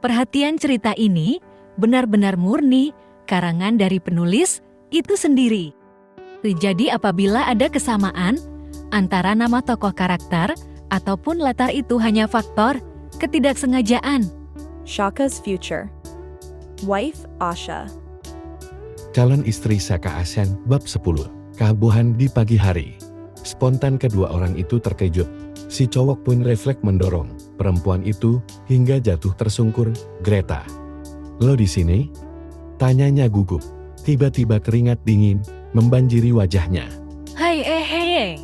Perhatian cerita ini benar-benar murni karangan dari penulis itu sendiri. Jadi apabila ada kesamaan antara nama tokoh karakter ataupun latar itu hanya faktor ketidaksengajaan. Shaka's future. Wife Asha. Calon istri Saka Asen, bab 10. Kehebohan di pagi hari. Spontan kedua orang itu terkejut. Si cowok pun refleks mendorong perempuan itu hingga jatuh tersungkur. Greta, lo di sini? Tanyanya gugup. Tiba-tiba keringat dingin membanjiri wajahnya. Hei.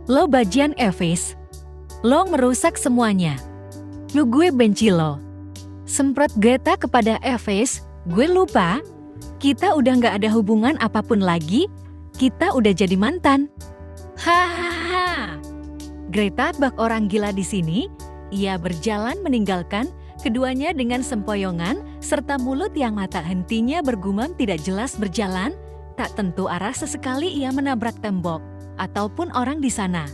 Lo bajian Evis. Lo merusak semuanya. Gue benci lo. Semprot Greta kepada Evis, gue lupa. Kita udah gak ada hubungan apapun lagi. Kita udah jadi mantan. Hahaha. Greta bak orang gila di sini. Ia berjalan meninggalkan keduanya dengan sempoyongan serta mulut yang mata hentinya bergumam tidak jelas berjalan. Tak tentu arah sesekali ia menabrak tembok ataupun orang di sana.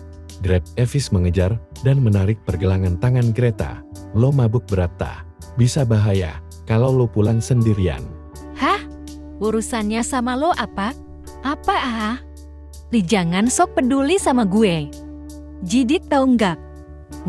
Evis mengejar dan menarik pergelangan tangan Greta. Lo mabuk berat tak? Bisa bahaya kalau lo pulang sendirian. Hah? Urusannya sama lo apa? Apa? Jangan sok peduli sama gue. Jidik tahu nggak?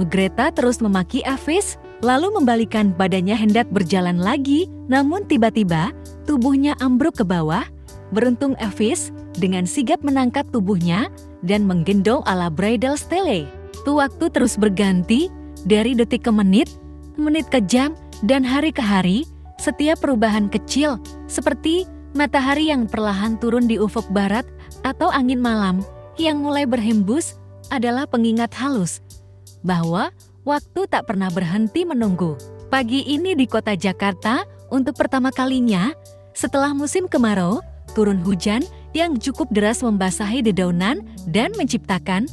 Greta terus memaki Evis, lalu membalikan badannya hendak berjalan lagi, namun tiba-tiba tubuhnya ambruk ke bawah. Beruntung Evis dengan sigap menangkap tubuhnya dan menggendong ala bridal stele. Waktu terus berganti dari detik ke menit ke jam, dan hari ke hari. Setiap perubahan kecil seperti matahari yang perlahan turun di ufuk barat atau angin malam yang mulai berhembus adalah pengingat halus bahwa waktu tak pernah berhenti menunggu. Pagi ini di kota Jakarta untuk pertama kalinya setelah musim kemarau, turun hujan yang cukup deras membasahi dedaunan dan menciptakan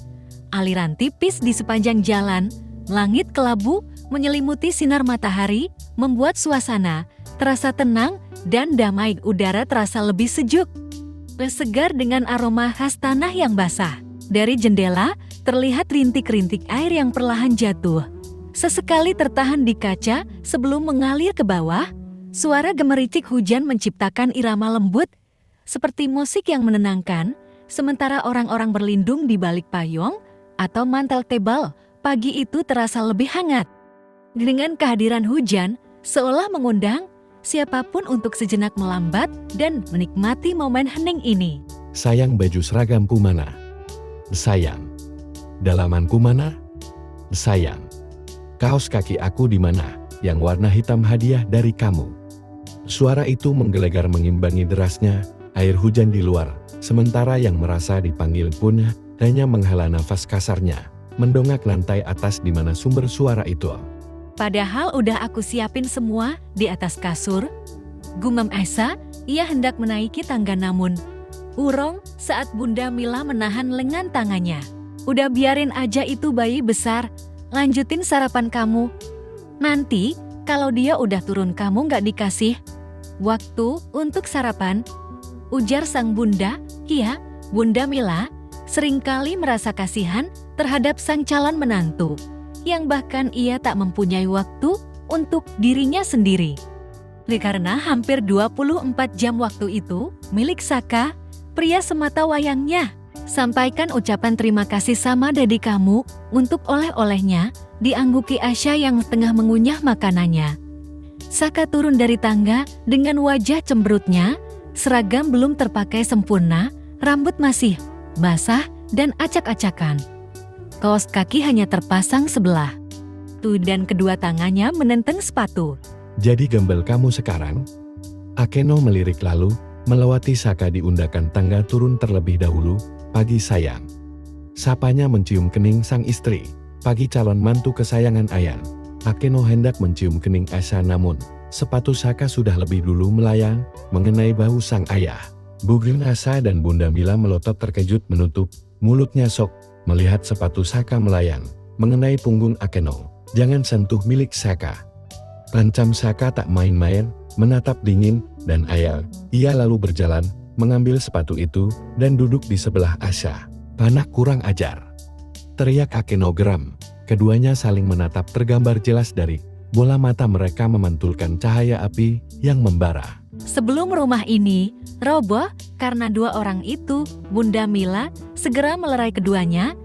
aliran tipis di sepanjang jalan. Langit kelabu menyelimuti sinar matahari, membuat suasana terasa tenang dan damai. Udara terasa lebih sejuk, segar dengan aroma khas tanah yang basah. Dari jendela, terlihat rintik-rintik air yang perlahan jatuh. Sesekali tertahan di kaca sebelum mengalir ke bawah. Suara gemericik hujan menciptakan irama lembut, seperti musik yang menenangkan, sementara orang-orang berlindung di balik payung atau mantel tebal. Pagi itu terasa lebih hangat. Dengan kehadiran hujan, seolah mengundang siapapun untuk sejenak melambat dan menikmati momen hening ini. Sayang, baju seragamku mana? Sayang. Dalamanku mana? Sayang. Kaos kaki aku di mana? Yang warna hitam hadiah dari kamu. Suara itu menggelegar mengimbangi derasnya air hujan di luar, sementara yang merasa dipanggil pun hanya menghela nafas kasarnya, mendongak lantai atas di mana sumber suara itu. Padahal udah aku siapin semua di atas kasur. Gumam Esa, ia hendak menaiki tangga namun urung saat Bunda Mila menahan lengan tangannya. Udah biarin aja itu bayi besar, lanjutin sarapan kamu. Nanti kalau dia udah turun kamu gak dikasih waktu untuk sarapan, ujar sang bunda. Iya, Bunda Mila seringkali merasa kasihan terhadap sang calon menantu, yang bahkan ia tak mempunyai waktu untuk dirinya sendiri. Karena hampir 24 jam waktu itu milik Saka, pria semata wayangnya. Sampaikan ucapan terima kasih sama Dedi kamu untuk oleh-olehnya, diangguki Asha yang tengah mengunyah makanannya. Saka turun dari tangga dengan wajah cemberutnya, seragam belum terpakai sempurna, rambut masih basah dan acak-acakan. Kaos kaki hanya terpasang sebelah. Dan kedua tangannya menenteng sepatu. Jadi gembel kamu sekarang? Akeno melirik lalu, melewati Saka diundangkan tangga turun terlebih dahulu. Pagi sayang. Sapanya mencium kening sang istri. Pagi calon mantu kesayangan Ayan. Akeno hendak mencium kening Asa namun sepatu Saka sudah lebih dulu melayang mengenai bahu sang ayah. Bugrin Asa dan Bunda Mila melotot terkejut menutup mulutnya sok melihat sepatu Saka melayang mengenai punggung Akeno. Jangan sentuh milik Saka. Lancam Saka tak main-main, menatap dingin dan ayal. Ia lalu berjalan, mengambil sepatu itu, dan duduk di sebelah Asa. Panak kurang ajar. Teriak Akeno geram. Keduanya saling menatap tergambar jelas dari bola mata mereka memantulkan cahaya api yang membara. Sebelum rumah ini roboh karena dua orang itu, Bunda Mila segera melerai keduanya.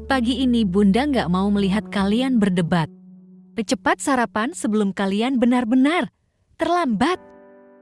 Pagi ini Bunda nggak mau melihat kalian berdebat. Cepat sarapan sebelum kalian benar-benar terlambat.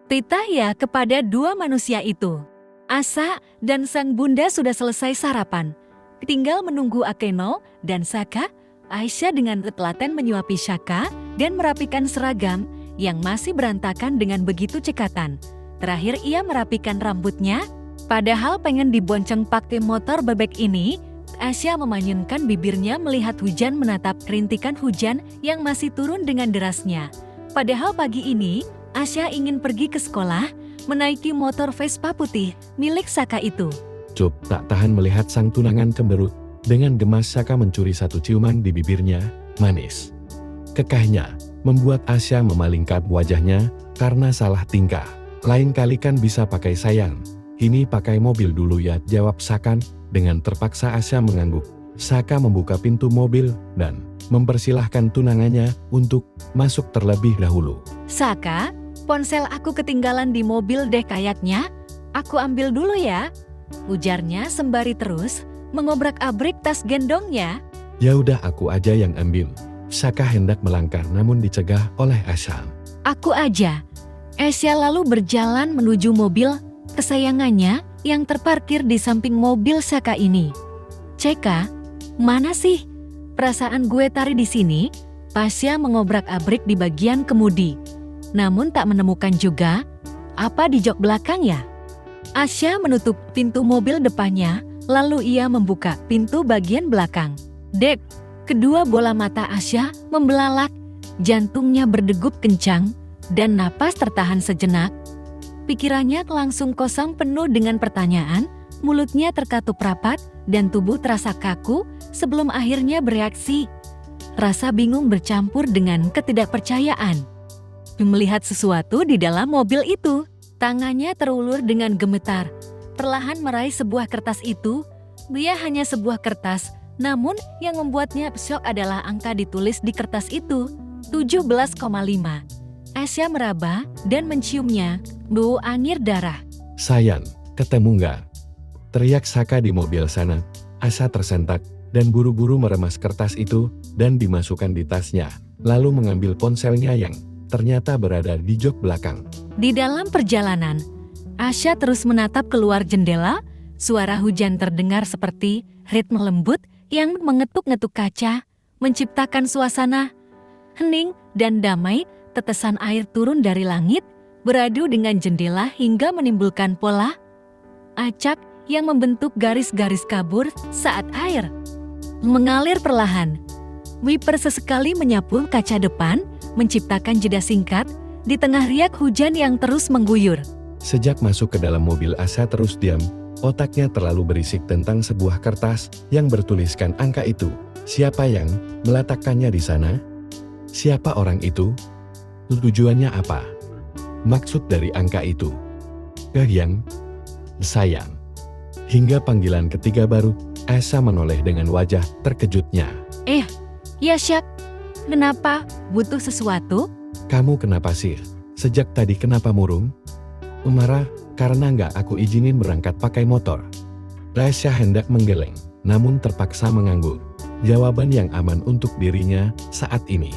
Titah ya kepada dua manusia itu. Asa dan sang Bunda sudah selesai sarapan. Tinggal menunggu Akeno dan Saka. Aisyah dengan telaten menyuapi Shaka dan merapikan seragam yang masih berantakan dengan begitu cekatan. Terakhir ia merapikan rambutnya. Padahal pengen dibonceng pakai motor bebek ini, Aisyah memanyunkan bibirnya melihat hujan menatap rintikan hujan yang masih turun dengan derasnya. Padahal pagi ini, Aisyah ingin pergi ke sekolah, menaiki motor Vespa putih milik Saka itu. Cup tak tahan melihat sang tunangan cemberut. Dengan gemas Saka mencuri satu ciuman di bibirnya, manis. Kekahnya membuat Asya memalingkan wajahnya karena salah tingkah. Lain kali kan bisa pakai sayang. Ini pakai mobil dulu ya, jawab Saka. Dengan terpaksa Asya mengangguk. Saka membuka pintu mobil dan mempersilahkan tunangannya untuk masuk terlebih dahulu. Saka, ponsel aku ketinggalan di mobil deh kayaknya. Aku ambil dulu ya, ujarnya sembari terus mengobrak-abrik tas gendongnya. Ya udah aku aja yang ambil. Saka hendak melangkah namun dicegah oleh Asya. Aku aja. Asya lalu berjalan menuju mobil kesayangannya yang terparkir di samping mobil Saka ini. Ceka, mana sih? Perasaan gue tari di sini. Pasya mengobrak-abrik di bagian kemudi. Namun tak menemukan juga. Apa di jok belakang ya? Asya menutup pintu mobil depannya. Lalu ia membuka pintu bagian belakang. Dek, kedua bola mata Asya membelalak, jantungnya berdegup kencang, dan napas tertahan sejenak. Pikirannya langsung kosong penuh dengan pertanyaan, mulutnya terkatup rapat, dan tubuh terasa kaku sebelum akhirnya bereaksi. Rasa bingung bercampur dengan ketidakpercayaan. Melihat sesuatu di dalam mobil itu, tangannya terulur dengan gemetar. Perlahan meraih sebuah kertas itu. Dia hanya sebuah kertas, namun yang membuatnya syok adalah angka ditulis di kertas itu, 17,5. Asya meraba dan menciumnya, bau angin darah. Sayang, ketemu nggak? Teriak Saka di mobil sana. Asya tersentak dan buru-buru meremas kertas itu dan dimasukkan di tasnya, lalu mengambil ponselnya yang ternyata berada di jok belakang. Di dalam perjalanan, Asya terus menatap keluar jendela, suara hujan terdengar seperti ritme lembut yang mengetuk-ngetuk kaca, menciptakan suasana hening dan damai. Tetesan air turun dari langit, beradu dengan jendela hingga menimbulkan pola acak yang membentuk garis-garis kabur saat air mengalir perlahan. Wiper sesekali menyapu kaca depan, menciptakan jeda singkat di tengah riak hujan yang terus mengguyur. Sejak masuk ke dalam mobil Asya terus diam, otaknya terlalu berisik tentang sebuah kertas yang bertuliskan angka itu. Siapa yang meletakkannya di sana? Siapa orang itu? Tujuannya apa? Maksud dari angka itu? Yang sayang. Hingga panggilan ketiga baru, Asya menoleh dengan wajah terkejutnya. Ya Syak, kenapa? Butuh sesuatu? Kamu kenapa sih? Sejak tadi kenapa murung? Marah, karena nggak aku izinin berangkat pakai motor. Asya hendak menggeleng, namun terpaksa mengangguk. Jawaban yang aman untuk dirinya saat ini.